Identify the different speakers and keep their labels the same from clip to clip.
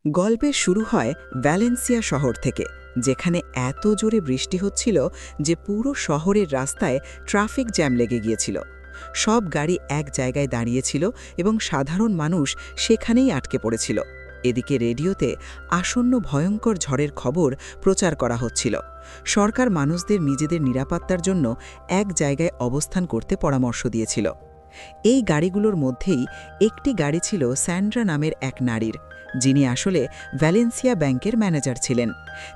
Speaker 1: গল্পের শুরু হয় ভ্যালেন্সিয়া শহর থেকে, যেখানে এত জোরে বৃষ্টি হচ্ছিল যে পুরো শহরের রাস্তায় ট্রাফিক জ্যাম লেগে গিয়েছিল। সব গাড়ি এক জায়গায় দাঁড়িয়েছিল এবং সাধারণ মানুষ সেখানেই আটকে পড়েছিল। এদিকে রেডিওতে আসন্ন ভয়ঙ্কর ঝড়ের খবর প্রচার করা হচ্ছিল। সরকার মানুষদের নিজেদের নিরাপত্তার জন্য এক জায়গায় অবস্থান করতে পরামর্শ দিয়েছিল। এই গাড়িগুলোর মধ্যেই একটি গাড়ি ছিল স্যান্ড্রা নামের এক নারীর, যিনি আসলে ভ্যালেন্সিয়া ব্যাংকের ম্যানেজার ছিলেন।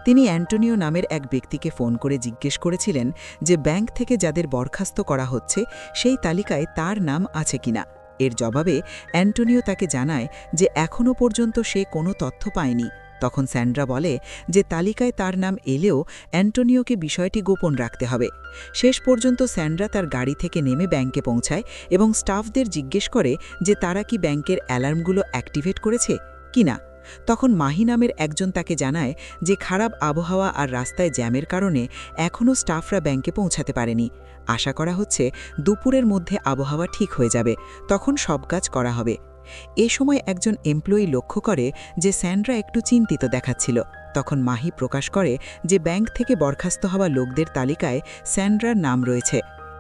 Speaker 1: তিনি অ্যান্টোনিও নামের এক ব্যক্তিকে ফোন করে জিজ্ঞেস করেছিলেন যে ব্যাংক থেকে যাদের বরখাস্ত করা হচ্ছে সেই তালিকায় তার নাম আছে কিনা। এর জবাবে অ্যান্টোনিও তাকে জানায় যে এখনও পর্যন্ত সে কোনো তথ্য পায়নি। তখন স্যান্ড্রা বলে যে তালিকায় তার নাম এলেও অ্যান্টোনিওকে বিষয়টি গোপন রাখতে হবে। শেষ পর্যন্ত স্যান্ড্রা তার গাড়ি থেকে নেমে ব্যাংকে পৌঁছায় এবং স্টাফদের জিজ্ঞেস করে যে তারা কি ব্যাংকের অ্যালার্মগুলো অ্যাক্টিভেট করেছে কিনা। তখন মাহি নামের একজন তাকে জানায় যে খারাপ আবহাওয়া আর রাস্তায় জ্যামের কারণে এখনও স্টাফরা ব্যাংকে পৌঁছাতে পারেনি। আশা করা হচ্ছে দুপুরের মধ্যে আবহাওয়া ঠিক হয়ে যাবে, তখন সব কাজ করা হবে। এ সময় একজন এমপ্লয়ি লক্ষ্য করে যে স্যান্ড্রা একটু চিন্তিত দেখাচ্ছিল। তখন মাহি প্রকাশ করে যে ব্যাংক থেকে বরখাস্ত হওয়া লোকদের তালিকায় স্যান্ড্রার নাম রয়েছে।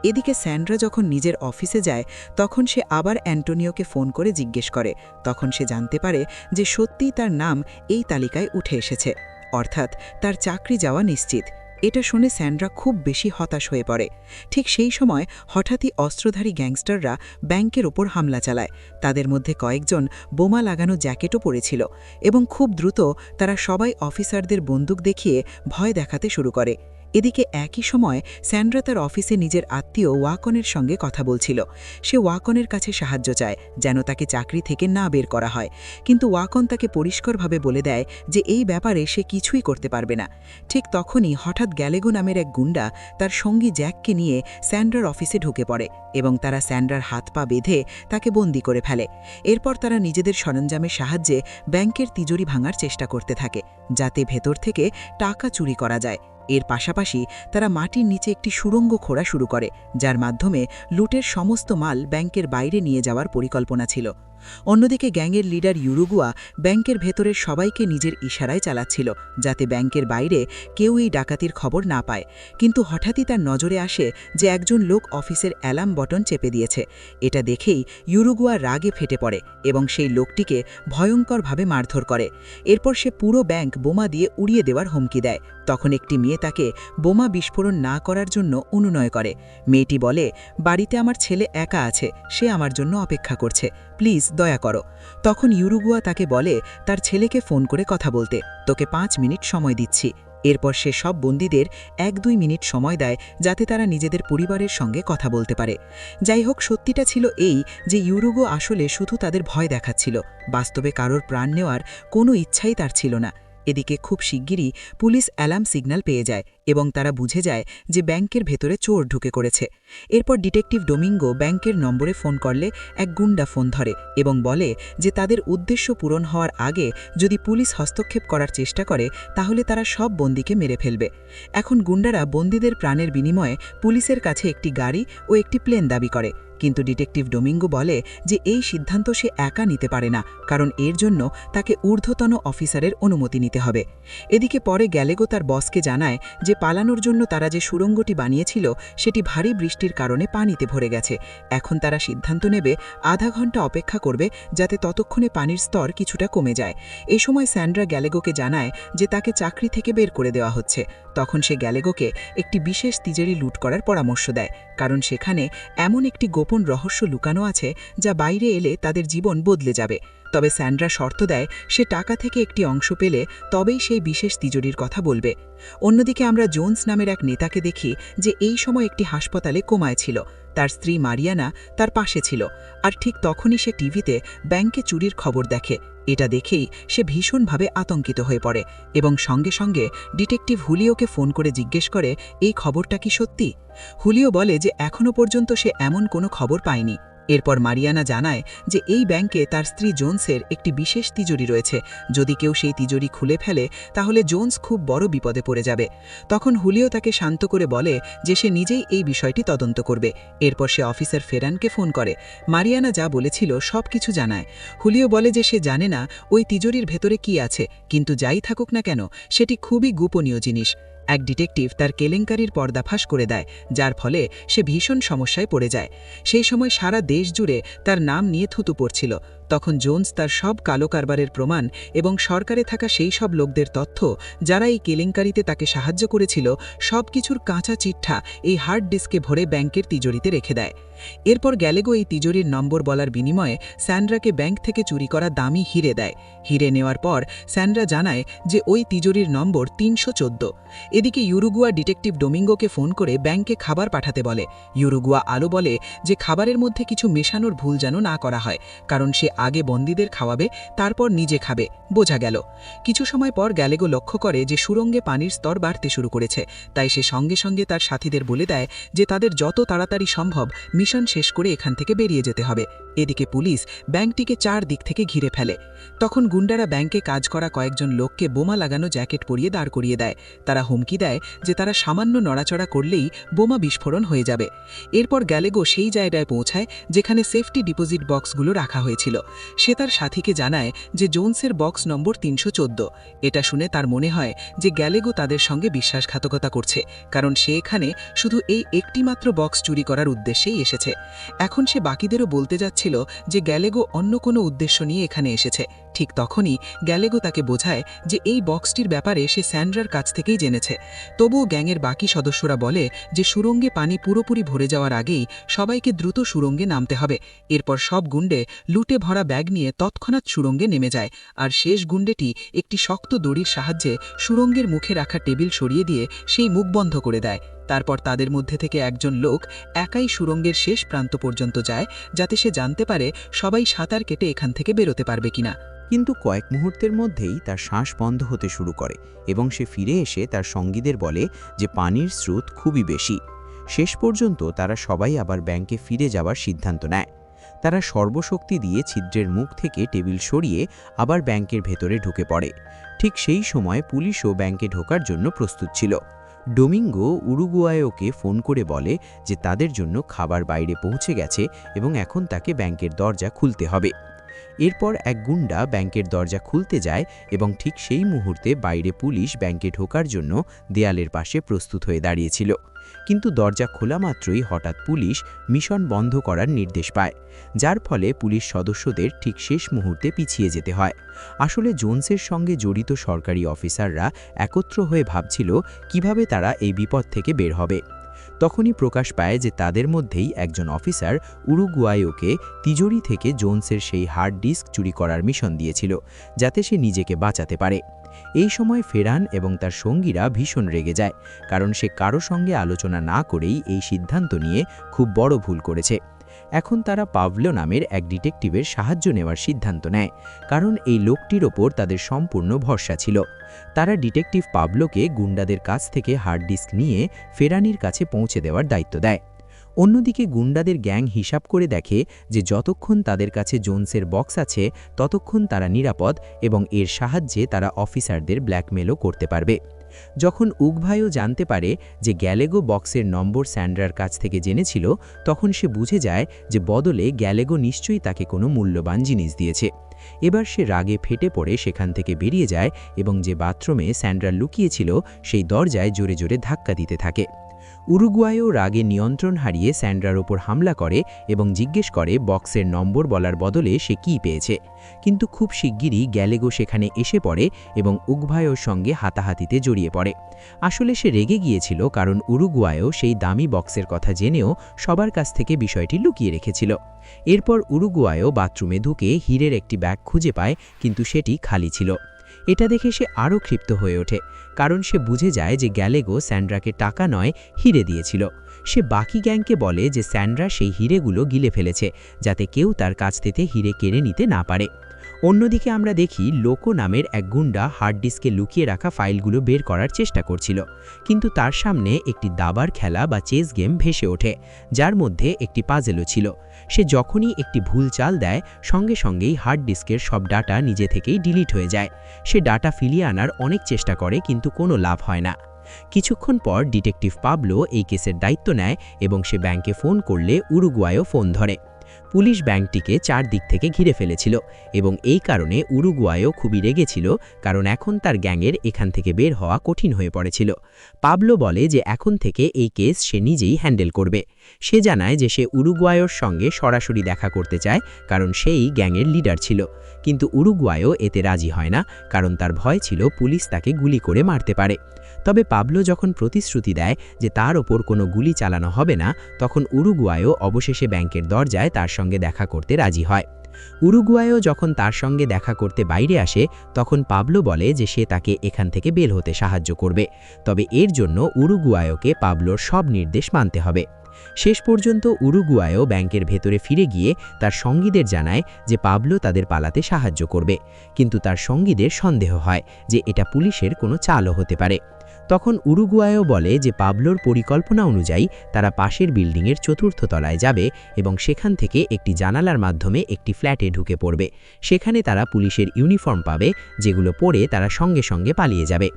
Speaker 1: এদিকে স্যান্ড্রা যখন নিজের অফিসে যায় তখন সে আবার অ্যান্টোনিওকে ফোন করে জিজ্ঞেস করে। তখন সে জানতে পারে যে সত্যিই তার নাম এই তালিকায় উঠে এসেছে, অর্থাৎ তার চাকরি যাওয়া নিশ্চিত। এটা শুনে স্যান্ড্রা খুব বেশি হতাশ হয়ে পড়ে। ঠিক সেই সময় হঠাৎই অস্ত্রধারী গ্যাংস্টাররা ব্যাংকের ওপর হামলা চালায়। তাদের মধ্যে কয়েকজন বোমা লাগানো জ্যাকেটও পরেছিল এবং খুব দ্রুত তারা সবাই অফিসারদের বন্দুক দেখিয়ে ভয় দেখাতে শুরু করে। এদিকে একই সময় স্যান্ড্রা তার অফিসে নিজের আত্মীয় ওয়াকনের সঙ্গে কথা বলছিল। সে ওয়াকনের কাছে সাহায্য চায় যেন তাকে চাকরি থেকে না বের করা হয়, কিন্তু ওয়াকন তাকে পরিষ্কারভাবে বলে দেয় যে এই ব্যাপারে সে কিছুই করতে পারবে না। ঠিক তখনই হঠাৎ গ্যালেগো নামের এক গুন্ডা তার সঙ্গী জ্যাককে নিয়ে স্যান্ড্রার অফিসে ঢুকে পড়ে এবং তারা স্যান্ড্রার হাত পা বেঁধে তাকে বন্দি করে ফেলে। এরপর তারা নিজেদের সরঞ্জামের সাহায্যে ব্যাংকের তিজোরি ভাঙার চেষ্টা করতে থাকে, যাতে ভেতর থেকে টাকা চুরি করা যায়। এর পাশাপাশি তারা মাটির নিচে একটি সুড়ঙ্গ খোঁড়া শুরু করে, যার মাধ্যমে লুটের সমস্ত মাল ব্যাংকের বাইরে নিয়ে যাওয়ার পরিকল্পনা ছিল। অন্যদিকে গ্যাংয়ের লিডার ইউরুগুয়া ব্যাংকের ভেতরের সবাইকে নিজের ইশারায় চালাচ্ছিল, যাতে ব্যাংকের বাইরে কেউ এই ডাকাতির খবর না পায়। কিন্তু হঠাৎই তার নজরে আসে যে একজন লোক অফিসের অ্যালার্ম বটন চেপে দিয়েছে। এটা দেখেই ইউরুগুয়া রাগে ফেটে পড়ে এবং সেই লোকটিকে ভয়ঙ্করভাবে মারধর করে। এরপর সে পুরো ব্যাংক বোমা দিয়ে উড়িয়ে দেওয়ার হুমকি দেয়। তখন একটি মেয়ে তাকে বোমা বিস্ফোরণ না করার জন্য অনুনয় করে। মেয়েটি বলে, বাড়িতে আমার ছেলে একা আছে, সে আমার জন্য অপেক্ষা করছে, প্লিজ দয়া করো। তখন ইউরুগুয়া তাকে বলে তার ছেলেকে ফোন করে কথা বলতে, তোকে 5 মিনিট সময় দিচ্ছি। এরপর সে সব বন্দীদের 1-2 মিনিট সময় দেয় যাতে তারা নিজেদের পরিবারের সঙ্গে কথা বলতে পারে। যাই হোক, সত্যিটা ছিল এই যে ইউরুগো আসলে শুধু তাদের ভয় দেখাচ্ছিল, বাস্তবে কারোর প্রাণ নেওয়ার কোনো ইচ্ছাই তার ছিল না। এদিকে খুব শিগগিরই পুলিশ অ্যালার্ম সিগন্যাল পেয়ে যায় এবং তারা বুঝে যায় যে ব্যাংকের ভেতরে চোর ঢুকে করেছে। এরপর ডিটেকটিভ ডোমিঙ্গো ব্যাংকের নম্বরে ফোন করলে এক গুন্ডা ফোন ধরে এবং বলে যে তাদের উদ্দেশ্য পূরণ হওয়ার আগে যদি পুলিশ হস্তক্ষেপ করার চেষ্টা করে তাহলে তারা সব বন্দীকে মেরে ফেলবে। এখন গুন্ডারা বন্দীদের প্রাণের বিনিময়ে পুলিশের কাছে একটি গাড়ি ও একটি প্লেন দাবি করে, কিন্তু ডিটেকটিভ ডোমিঙ্গো বলে যে এই সিদ্ধান্ত সে একা নিতে পারে না, কারণ এর জন্য তাকে ঊর্ধ্বতন অফিসারের অনুমতি নিতে হবে। এদিকে পরে গ্যালেগো তার বসকে জানায় যে পালানোর জন্য তারা যে সুড়ঙ্গটি বানিয়েছিল সেটি ভারী বৃষ্টির কারণে পানিতে ভরে গেছে। এখন তারা সিদ্ধান্ত নেবে আধা ঘন্টা অপেক্ষা করবে যাতে ততক্ষণে পানির স্তর কিছুটা কমে যায়। এই সময় স্যান্ড্রা গ্যালেগোকে জানায় যে তাকে চাকরি থেকে বের করে দেওয়া হচ্ছে। তখন সে গ্যালেগোকে একটি বিশেষ তিজোরি লুট করার পরামর্শ দেয়, কারণ সেখানে এমন একটি গোপন রহস্য লুকানো আছে যা বাইরে এলে তাদের জীবন বদলে যাবে। তবে স্যান্ড্রা শর্ত দেয় সে টাকা থেকে একটি অংশ পেলে তবেই সেই বিশেষ তিজোরির কথা বলবে। অন্যদিকে আমরা জোন্স নামের এক নেতাকে দেখি যে এই সময় একটি হাসপাতালে কোমায় ছিল। তার স্ত্রী মারিয়ানা তার পাশে ছিল, আর ঠিক তখনই সে টিভিতে ব্যাংকে চুরির খবর দেখে। এটা দেখেই সে ভীষণভাবে আতঙ্কিত হয়ে পড়ে এবং সঙ্গে সঙ্গে ডিটেকটিভ হুলিওকে ফোন করে জিজ্ঞেস করে এই খবরটা কি সত্যি। হুলিও বলে যে এখনও পর্যন্ত সে এমন কোনো খবর পায়নি। এরপর মারিয়ানা জানায় যে এই ব্যাংকে তার স্ত্রী জোনসের একটি বিশেষ তিজুরি রয়েছে, যদি কেউ সেই তিজুরি খুলে ফেলে তাহলে জোনস খুব বড় বিপদে পড়ে যাবে। তখন হুলিও তাকে শান্ত করে বলে যে সে নিজেই এই বিষয়টি তদন্ত করবে। এরপর সে অফিসার ফেরানকে ফোন করে, মারিয়ানা যা বলেছিল সব কিছু জানায়। হুলিও বলে যে সে জানে না ওই তিজুরির ভেতরে কি আছে, কিন্তু যাই থাকুক না কেন সেটি খুবই গোপনীয় জিনিস। এক ডিটেকটিভ তার কেলেঙ্কারির পর্দাফাশ করে দেয়, যার ফলে সে ভীষণ সমস্যায় পড়ে যায়। সেই সময় সারা দেশ জুড়ে তার নাম নিয়ে থুতু পড়ছিল। তখন জোনস তার সব কালো কারবারের প্রমাণ এবং সরকারে থাকা সেই সব লোকদের তথ্য যারা এই কেলেঙ্কারিতে তাকে সাহায্য করেছিল সব কিছুর কাঁচা চিঠা এই হার্ড ডিস্কে ভরে ব্যাংকের তিজোরিতে রেখে দেয়। এরপর গ্যালেগো এই তিজোরির নম্বর বলার বিনিময়ে স্যান্ড্রাকে ব্যাংক থেকে চুরি করা দামি হিরে দেয়। হিরে নেওয়ার পর স্যান্ড্রা জানায় যে ওই তিজোরির নম্বর ৩১৪। এদিকে ইউরুগুয়া ডিটেকটিভ ডোমিঙ্গোকে ফোন করে ব্যাংকে খাবার পাঠাতে বলে। ইউরুগুয়া আলো বলে যে খাবারের মধ্যে কিছু মেশানোর ভুল যেন না করা হয়, কারণ সে আগে বন্দীদের খাওয়াবে, তারপর নিজে খাবে। বোঝা গেল। কিছু সময় পর গ্যালেগো লক্ষ্য করে যে সুড়ঙ্গে পানির স্তর বাড়তে শুরু করেছে, তাই সে সঙ্গে সঙ্গে তার সাথীদের বলে দেয় যে তাদের যত তাড়াতাড়ি সম্ভব মিশন শেষ করে এখান থেকে বেরিয়ে যেতে হবে। এদিকে পুলিশ ব্যাংকটিকে 4 দিক থেকে ঘিরে ফেলে। তখন গুন্ডারা ব্যাংকে কাজ করা কয়েকজন লোককে বোমা লাগানো জ্যাকেট পরিয়ে দাঁড় করিয়ে দেয়। তারা হুমকি দেয় যে তারা সামান্য নড়াচড়া করলেই বোমা বিস্ফোরণ হয়ে যাবে। এরপর গ্যালেগো সেই জায়গায় পৌঁছায় যেখানে সেফটি ডিপোজিট বক্সগুলো রাখা হয়েছিল। সে তার সাথীকে জানায় যে জোনসের বক্স নম্বর ৩১৪। এটা শুনে তার মনে হয় যে গ্যালেগো তাদের সঙ্গে বিশ্বাসঘাতকতা করছে, কারণ সে এখানে শুধু এই একটিমাত্র বক্স চুরি করার উদ্দেশ্যেই এসেছে। এখন সে বাকিদেরও বলতে যাচ্ছিল যে গ্যালেগো অন্য কোনো উদ্দেশ্য নিয়ে এখানে এসেছে। ঠিক তখনই গ্যালেগো তাকে বোঝায় যে এই বক্সটির ব্যাপারে সে স্যান্ড্রার কাছ থেকেই জেনেছে। তবুও গ্যাংয়ের বাকি সদস্যরা বলে যে সুড়ঙ্গে পানি পুরোপুরি ভরে যাওয়ার আগেই সবাইকে দ্রুত সুড়ঙ্গে নামতে হবে। এরপর সব গুন্ডে লুটে ভরা ব্যাগ নিয়ে তৎক্ষণাৎ সুড়ঙ্গে নেমে যায়, আর শেষ গুন্ডেটি একটি শক্ত দড়ির সাহায্যে সুড়ঙ্গের মুখে রাখা টেবিল সরিয়ে দিয়ে সেই মুখ বন্ধ করে দেয়। তারপর তাদের মধ্যে থেকে একজন লোক একাই সুড়ঙ্গের শেষ প্রান্ত পর্যন্ত যায়, যাতে সে জানতে পারে সবাই সাঁতার কেটে এখান থেকে বেরোতে পারবে কিনা।
Speaker 2: কিন্তু কয়েক মুহূর্তের মধ্যেই তার শ্বাস বন্ধ হতে শুরু করে এবং সে ফিরে এসে তার সঙ্গীদের বলে যে পানির স্রোত খুবই বেশি। শেষ পর্যন্ত তারা সবাই আবার ব্যাংকে ফিরে যাওয়ার সিদ্ধান্ত নেয়। তারা সর্বশক্তি দিয়ে ছিদ্রের মুখ থেকে টেবিল সরিয়ে আবার ব্যাংকের ভেতরে ঢুকে পড়ে। ঠিক সেই সময় পুলিশও ব্যাংকে ঢোকার জন্য প্রস্তুত ছিল। ডোমিঙ্গো উরুগুয়ায়োকে ফোন করে বলে যে তাদের জন্য খাবার বাইরে পৌঁছে গেছে এবং এখন তাকে ব্যাংকের দরজা খুলতে হবে। এরপর এক গুন্ডা ব্যাংকের দরজা খুলতে যায় এবং ঠিক সেই মুহূর্তে বাইরে পুলিশ ব্যাংকে ঢোকার জন্য দেয়ালের পাশে প্রস্তুত হয়ে দাঁড়িয়েছিল। কিন্তু দরজা খোলা মাত্রই হঠাৎ পুলিশ মিশন বন্ধ করার নির্দেশ পায়, যার ফলে পুলিশ সদস্যদের ঠিক শেষ মুহূর্তে পিছিয়ে যেতে হয়। আসলে জোনসের সঙ্গে জড়িত সরকারি অফিসাররা একত্র হয়ে ভাবছিল কিভাবে তারা এই বিপদ থেকে বের হবে। তখনই প্রকাশ পায় যে তাদের মধ্যেই একজন অফিসার উরুগুয়ায়োকে তিজোরি থেকে জোনসের সেই হার্ড ডিস্ক চুরি করার মিশন দিয়েছিল, যাতে সে নিজেকে বাঁচাতে পারে। এই সময় ফেরান এবং তার সঙ্গীরা ভীষণ রেগে যায়, কারণ সে কারো সঙ্গে আলোচনা না করেই এই সিদ্ধান্ত নিয়ে খুব বড় ভুল করেছে। এখন তারা পাভলো নামের এক ডিটেকটিভের সাহায্য নেওয়ার সিদ্ধান্ত নেয়, কারণ এই লোকটির ওপর তাদের সম্পূর্ণ ভরসা ছিল। তারা ডিটেকটিভ পাভলোকে গুন্ডাদের কাছ থেকে হার্ড ডিস্ক নিয়ে ফেরানির কাছে পৌঁছে দেওয়ার দায়িত্ব দেয়। অন্যদিকে গুন্ডাদের গ্যাং হিসাব করে দেখে যে যতক্ষণ তাদের কাছে জোনসের বক্স আছে ততক্ষণ তারা নিরাপদ এবং এর সাহায্যে তারা অফিসারদের ব্ল্যাকমেলও করতে পারবে। যখন উগভাইও জানতে পারে যে গ্যালেগো বক্সের নম্বর স্যান্ড্রার কাছ থেকে জেনেছিল, তখন সে বুঝে যায় যে বদলে গ্যালেগো নিশ্চয়ই তাকে কোনো মূল্যবান জিনিস দিয়েছে। এবার সে রাগে ফেটে পড়ে সেখান থেকে বেরিয়ে যায় এবং যে বাথরুমে স্যান্ড্রা লুকিয়েছিল সেই দরজায় জোরে জোরে ধাক্কা দিতে থাকে। উরুগুয়ায়ও রাগে নিয়ন্ত্রণ হারিয়ে স্যান্ড্রার ওপর হামলা করে এবং জিজ্ঞেস করে বক্সের নম্বর বলার বদলে সে কী পেয়েছে। কিন্তু খুব শিগগিরই গ্যালেগো সেখানে এসে পড়ে এবং উগভায়োর সঙ্গে হাতাহাতিতে জড়িয়ে পড়ে। আসলে সে রেগে গিয়েছিল, কারণ উরুগুয়ায়ও সেই দামি বক্সের কথা জেনেও সবার কাছ থেকে বিষয়টি লুকিয়ে রেখেছিল। এরপর উরুগুয়ায়ও বাথরুমে ঢুকে হীরের একটি ব্যাগ খুঁজে পায়, কিন্তু সেটি খালি ছিল। এটা দেখে সে আরও ক্ষিপ্ত হয়ে ওঠে, কারণ সে বুঝে যায় যে গ্যালেগো স্যান্ড্রাকে টাকা নয় হিরে দিয়েছিল। সে বাকি গ্যাংকে বলে যে স্যান্ড্রা সেই হিরেগুলো গিলে ফেলেছে, যাতে কেউ তার কাছ থেকে হিরে কেড়ে নিতে না পারে। অন্যদিকে আমরা দেখি লোকো নামের এক গুন্ডা হার্ড ডিস্কে লুকিয়ে রাখা ফাইলগুলো বের করার চেষ্টা করছিল, কিন্তু তার সামনে একটি দাবার খেলা বা চেস গেম ভেসে ওঠে, যার মধ্যে একটি পাজেলও ছিল। সে যখনই একটি ভুল চাল দেয়, সঙ্গে সঙ্গেই হার্ড ডিস্কের সব ডাটা নিজে থেকেই ডিলিট হয়ে যায়। সে ডাটা ফিরিয়ে আনার অনেক চেষ্টা করে, কিন্তু কোনো লাভ হয় না। কিছুক্ষণ পর ডিটেকটিভ পাবলো এই কেসের দায়িত্ব নেয় এবং সে ব্যাংকে ফোন করলে উরুগুয়ায়ও ফোন ধরে। পুলিশ ব্যাংকটিকে চারদিক থেকে ঘিরে ফেলেছিল এবং এই কারণে উরুগুয়ায়ও খুবই রেগেছিল, কারণ এখন তার গ্যাংয়ের এখান থেকে বের হওয়া কঠিন হয়ে পড়েছিল। পাবলো বলে যে এখন থেকে এই কেস সে নিজেই হ্যান্ডেল করবে। সে জানায় যে সে উরুগুয়ায়োর সঙ্গে সরাসরি দেখা করতে চায়, কারণ সেই গ্যাংয়ের লিডার ছিল। কিন্তু উরুগুয়ায়ও এতে রাজি হয় না, কারণ তার ভয় ছিল পুলিশ তাকে গুলি করে মারতে পারে। তবে পাবলো যখন প্রতিশ্রুতি দেয় যে তার ওপর কোনো গুলি চালানো হবে না, তখন উরুগুয়ায়ও অবশেষে ব্যাংকের দরজায় তার সঙ্গে দেখা করতে রাজি হয়। উরুগুয়ায়ও যখন তার সঙ্গে দেখা করতে বাইরে আসে, তখন পাবলো বলে যে সে তাকে এখান থেকে বের হতে সাহায্য করবে, তবে এর জন্য উরুগুয়ায়োকে পাবলোর সব নির্দেশ মানতে হবে। শেষ পর্যন্ত উরুগুয়ায়ও ব্যাংকের ভেতরে ফিরে গিয়ে তার সঙ্গীদের জানায় যে পাবলো তাদের পালাতে সাহায্য করবে, কিন্তু তার সঙ্গীদের সন্দেহ হয় যে এটা পুলিশের কোনো চালও হতে পারে। তখন উরুগুয়ায়ও বলে যে পাবলোর পরিকল্পনা অনুযায়ী তারা পাশের বিল্ডিংয়ের চতুর্থ তলায় যাবে এবং সেখান থেকে একটি জানালার মাধ্যমে একটি ফ্ল্যাটে ঢুকে পড়বে। সেখানে তারা পুলিশের ইউনিফর্ম পাবে, যেগুলো পরে তারা সঙ্গে সঙ্গে পালিয়ে যাবে।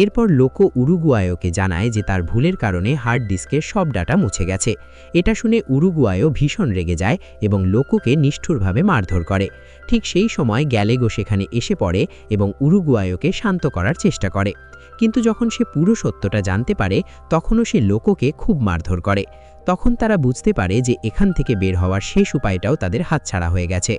Speaker 2: এরপর লোকো উরুগুয়ায়োকে জানায় যে তার ভুলের কারণে হার্ড ডিস্কের সব ডাটা মুছে গেছে। এটা শুনে উরুগুয়ায়ও ভীষণ রেগে যায় এবং লোকোকে নিষ্ঠুরভাবে মারধর করে। ঠিক সেই সময় গ্যালেগো সেখানে এসে পড়ে এবং উরুগুয়ায়োকে শান্ত করার চেষ্টা করে, কিন্তু যখন সে পুরো সত্যটা জানতে পারে, তখনও সে লোকোকে খুব মারধর করে। তখন তারা বুঝতে পারে যে এখান থেকে বের হওয়ার শেষ উপায়টাও তাদের হাতছাড়া হয়ে গেছে।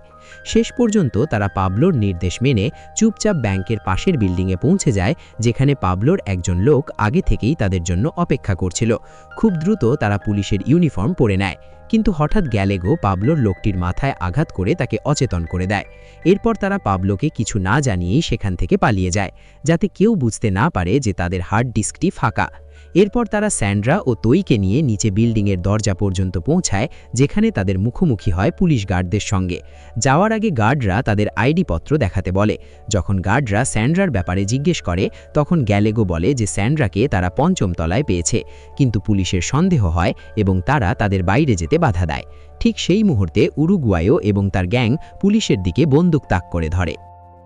Speaker 2: শেষ পর্যন্ত তারা পাবলোর নির্দেশ মেনে চুপচাপ ব্যাংকের পাশের বিল্ডিংয়ে পৌঁছে যায়, যেখানে পাবলোর একজন লোক আগে থেকেই তাদের জন্য অপেক্ষা করছিল। খুব দ্রুত তারা পুলিশের ইউনিফর্ম পরে নেয়, কিন্তু হঠাৎ গ্যালেগো পাবলোর লোকটির মাথায় আঘাত করে তাকে অচেতন করে দেয়। এরপর তারা পাবলোকে কিছু না জানিয়েই সেখান থেকে পালিয়ে যায়, যাতে কেউ বুঝতে না পারে যে তাদের হার্ড ডিস্কটি ফাঁকা। এরপর তারা স্যান্ড্রা ও তোইকে নিয়ে নিচে বিল্ডিংয়ের দরজা পর্যন্ত পৌঁছায়, যেখানে তাদের মুখোমুখি হয় পুলিশ গার্ডদের সঙ্গে। যাওয়ার আগে গার্ডরা তাদের আইডি পত্র দেখাতে বলে। যখন গার্ডরা স্যান্ড্রার ব্যাপারে জিজ্ঞেস করে, তখন গ্যালেগো বলে যে স্যান্ড্রাকে তারা পঞ্চম তলায় পেয়েছে, কিন্তু পুলিশের সন্দেহ হয় এবং তারা তাদের বাইরে যেতে বাধা দেয়। ঠিক সেই মুহূর্তে উরুগুয়ায়ো এবং তার গ্যাং পুলিশের দিকে বন্দুক তাক করে ধরে।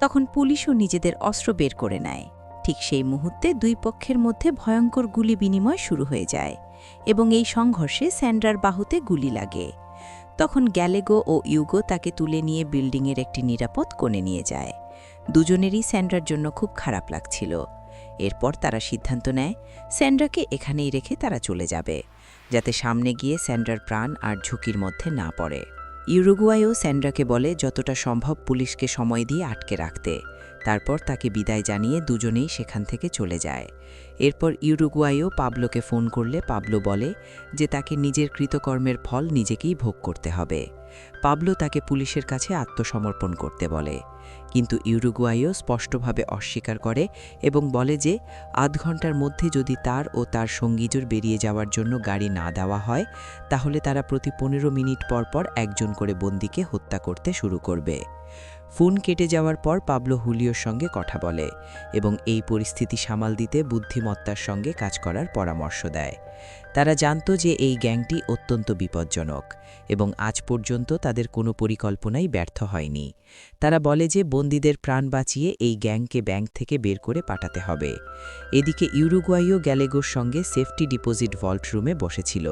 Speaker 3: তখন পুলিশও নিজেদের অস্ত্র বের করে নেয়। ঠিক সেই মুহূর্তে দুই পক্ষের মধ্যে ভয়ঙ্কর গুলি বিনিময় শুরু হয়ে যায় এবং এই সংঘর্ষে স্যান্ড্রার বাহুতে গুলি লাগে। তখন গ্যালেগো ও ইউগো তাকে তুলে নিয়ে বিল্ডিংয়ের একটি নিরাপদ কোণে নিয়ে যায়। দুজনেরই স্যান্ড্রার জন্য খুব খারাপ লাগছিল। এরপর তারা সিদ্ধান্ত নেয় স্যান্ড্রাকে এখানেই রেখে তারা চলে যাবে, যাতে সামনে গিয়ে স্যান্ড্রার প্রাণ আর ঝুঁকির মধ্যে না পড়ে। ইউরুগুয়ায়ও স্যান্ড্রাকে বলে যতটা সম্ভব পুলিশকে সময় দিয়ে আটকে রাখতে। তারপর তাকে বিদায় জানিয়ে দুজনেই সেখান থেকে চলে যায়। এরপর ইউরুগুয়ায়ও পাবলোকে ফোন করলে পাবলো বলে যে তাকে নিজের কৃতকর্মের ফল নিজেকেই ভোগ করতে হবে। পাবলো তাকে পুলিশের কাছে আত্মসমর্পণ করতে বলে, কিন্তু ইউরুগুয়ায়ও স্পষ্টভাবে অস্বীকার করে এবং বলে যে আধ ঘন্টার মধ্যে যদি তার ও তার সঙ্গীজোর বেরিয়ে যাওয়ার জন্য গাড়ি না দেওয়া হয়, তাহলে তারা প্রতি 15 মিনিট পর পর একজন করে বন্দীকে হত্যা করতে শুরু করবে। ফোন কেটে যাওয়ার পর পাবলো হুলিওর সঙ্গে কথা বলে এবং এই পরিস্থিতি সামাল দিতে বুদ্ধিমত্তার সঙ্গে কাজ করার পরামর্শ দেয়। তারা জানত যে এই গ্যাংটি অত্যন্ত বিপজ্জনক এবং আজ পর্যন্ত তাদের কোনো পরিকল্পনাই ব্যর্থ হয়নি। তারা বলে যে বন্দীদের প্রাণ বাঁচিয়ে এই গ্যাংকে ব্যাংক থেকে বের করে পাঠাতে হবে। এদিকে ইউরুগুয়াইও গ্যালেগোর সঙ্গে সেফটি ডিপোজিট ভল্ট রুমে বসেছিল।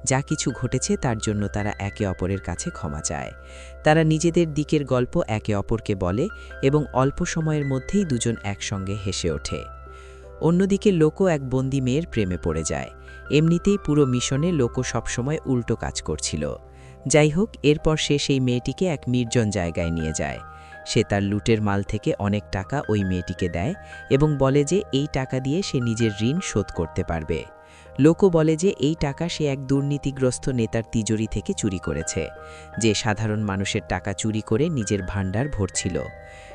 Speaker 3: যা কিছু ঘটেছে তার জন্য তারা একে অপরের কাছে ক্ষমা চায়। তারা নিজেদের দিকের গল্প একে অপরকে বলে এবং অল্প সময়ের মধ্যেই দুজন একসঙ্গে হেসে ওঠে। অন্যদিকে লোকো এক বন্দি মেয়ের প্রেমে পড়ে যায়। এমনিতেই পুরো মিশনে লোকো সবসময় উল্টো কাজ করছিল। যাই হোক, এরপর সে সেই মেয়েটিকে এক নির্জন জায়গায় নিয়ে যায়। সে তার লুটের মাল থেকে অনেক টাকা ওই মেয়েটিকে দেয় এবং বলে যে এই টাকা দিয়ে সে নিজের ঋণ শোধ করতে পারবে। লোকো বলে যে এই টাকা সে এক দুর্নীতিগ্রস্ত নেতার তিজোরি থেকে চুরি করেছে, যে সাধারণ মানুষের টাকা চুরি করে নিজের ভাণ্ডার ভরছিল।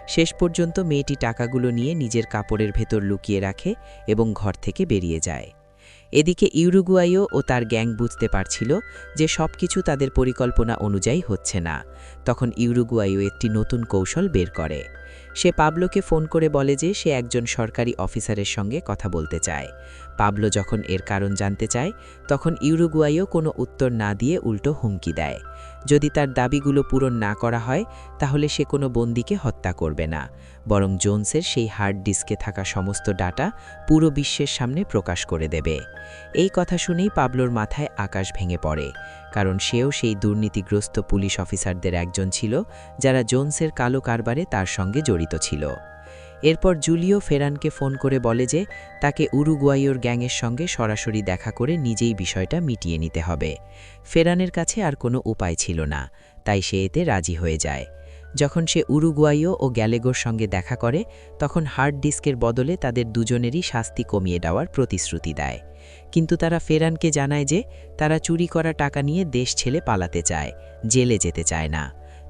Speaker 3: শেষ পর্যন্ত মেয়েটি টাকাগুলো নিয়ে নিজের কাপড়ের ভেতর লুকিয়ে রাখে এবং ঘর থেকে বেরিয়ে যায়।
Speaker 4: এদিকে ইউরুগুয়াইও ও তার গ্যাং বুঝতে পারছিল যে সবকিছু তাদের পরিকল্পনা অনুযায়ী হচ্ছে না। তখন ইউরুগুয়াইও একটি নতুন কৌশল বের করে। সে পাবলোকে ফোন করে বলে যে সে একজন সরকারি অফিসারের সঙ্গে কথা বলতে চায়। পাবলো যখন এর কারণ জানতে চায়, তখন ইউরুগুয়াইও কোনো উত্তর না দিয়ে উল্টো হুমকি দেয়। যদি তার দাবিগুলো পূরণ না করা হয়, তাহলে সে কোনো বন্দীকে হত্যা করবে না, বরং জোনসের সেই হার্ড ডিস্কে থাকা সমস্ত ডাটা পুরো বিশ্বের সামনে প্রকাশ করে দেবে। এই কথা শুনেই পাবলোর মাথায় আকাশ ভেঙে পড়ে, কারণ সেও সেই দুর্নীতিগ্রস্ত পুলিশ অফিসারদের একজন ছিল যারা জোনসের কালো কারবারে তার সঙ্গে জড়িত ছিল। এরপর জুলিও ফেরানকে ফোন করে বলে যে তাকে উরুগুয়াইয়ের গ্যাংয়ের সঙ্গে সরাসরি দেখা করে নিজেই বিষয়টা মিটিয়ে নিতে হবে। ফেরানের কাছে আর কোনো উপায় ছিল না, তাই সে এতে রাজি হয়ে যায়। যখন সে উরুগুয়াইও ও গ্যালেগোর সঙ্গে দেখা করে, তখন হার্ড ডিস্কের বদলে তাদের দুজনেরই শাস্তি কমিয়ে দেওয়ার প্রতিশ্রুতি দেয়। কিন্তু তারা ফেরানকে জানায় যে তারা চুরি করা টাকা নিয়ে দেশ ছেড়ে পালাতে চায়, জেলে যেতে চায় না।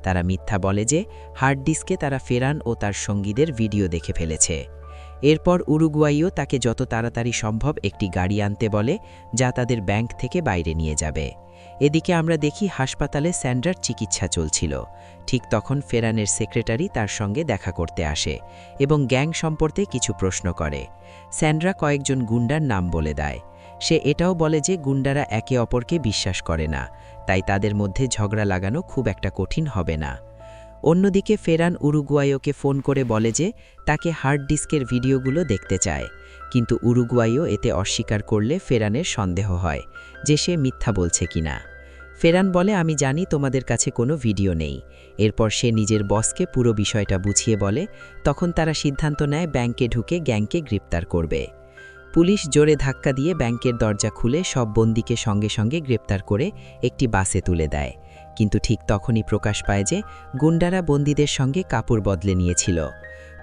Speaker 4: তারা মিথ্যা বলে যে হার্ড ডিস্কে তারা ফেরান ও তার সঙ্গীদের ভিডিও দেখে ফেলেছে। এরপর উরুগুয়াইও তাকে যত তাড়াতাড়ি সম্ভব একটি গাড়ি আনতে বলে, যা তাদের ব্যাংক থেকে বাইরে নিয়ে যাবে। এদিকে আমরা দেখি হাসপাতালে স্যান্ড্রার চিকিৎসা চলছিল। ঠিক তখন ফেরানের সেক্রেটারি তার সঙ্গে দেখা করতে আসে এবং গ্যাং সম্পর্কে কিছু প্রশ্ন করে। স্যান্ড্রা কয়েকজন গুন্ডার নাম বলে দেয়। সে এটাও বলে যে গুন্ডারা একে অপরকে বিশ্বাস করে না, তাই তাদের মধ্যে ঝগড়া লাগানো খুব একটা কঠিন হবে না। অন্যদিকে ফেরান উরুগুয়াইওকে ফোন করে বলে যে তাকে হার্ড ডিস্কের ভিডিওগুলো দেখতে চায়, কিন্তু উরুগুয়াইও এতে অস্বীকার করলে ফেরানের সন্দেহ হয় যে সে মিথ্যা বলছে কিনা। ফেরান বলে, আমি জানি তোমাদের কাছে কোনো ভিডিও নেই। এরপর সে নিজের বসকে পুরো বিষয়টা বুঝিয়ে বলে। তখন তারা সিদ্ধান্ত নেয় ব্যাংকে ঢুকে গ্যাংকে গ্রেপ্তার করবে। পুলিশ জোরে ধাক্কা দিয়ে ব্যাংকের দরজা খুলে সব বন্দীকে সঙ্গে সঙ্গে গ্রেপ্তার করে একটি বাসে তুলে দেয়। কিন্তু ঠিক তখনই প্রকাশ পায় যে গুন্ডারা বন্দীদের সঙ্গে কাপড় বদলে নিয়েছিল।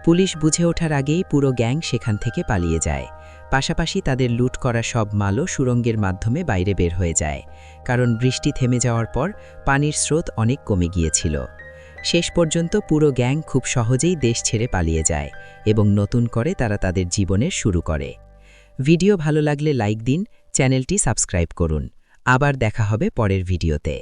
Speaker 4: পুলিশ বুঝে ওঠার আগেই পুরো গ্যাং সেখান থেকে পালিয়ে যায়। পাশাপাশি তাদের লুট করা সব মালও সুড়ঙ্গের মাধ্যমে বাইরে বের হয়ে যায়, কারণ বৃষ্টি থেমে যাওয়ার পর পানির স্রোত অনেক কমে গিয়েছিল। শেষ পর্যন্ত পুরো গ্যাং খুব সহজেই দেশ ছেড়ে পালিয়ে যায় এবং নতুন করে তারা তাদের জীবনের শুরু করে। ভিডিও ভালো লাগলে লাইক দিন, চ্যানেলটি সাবস্ক্রাইব করুন। আবার দেখা হবে পরের ভিডিওতে।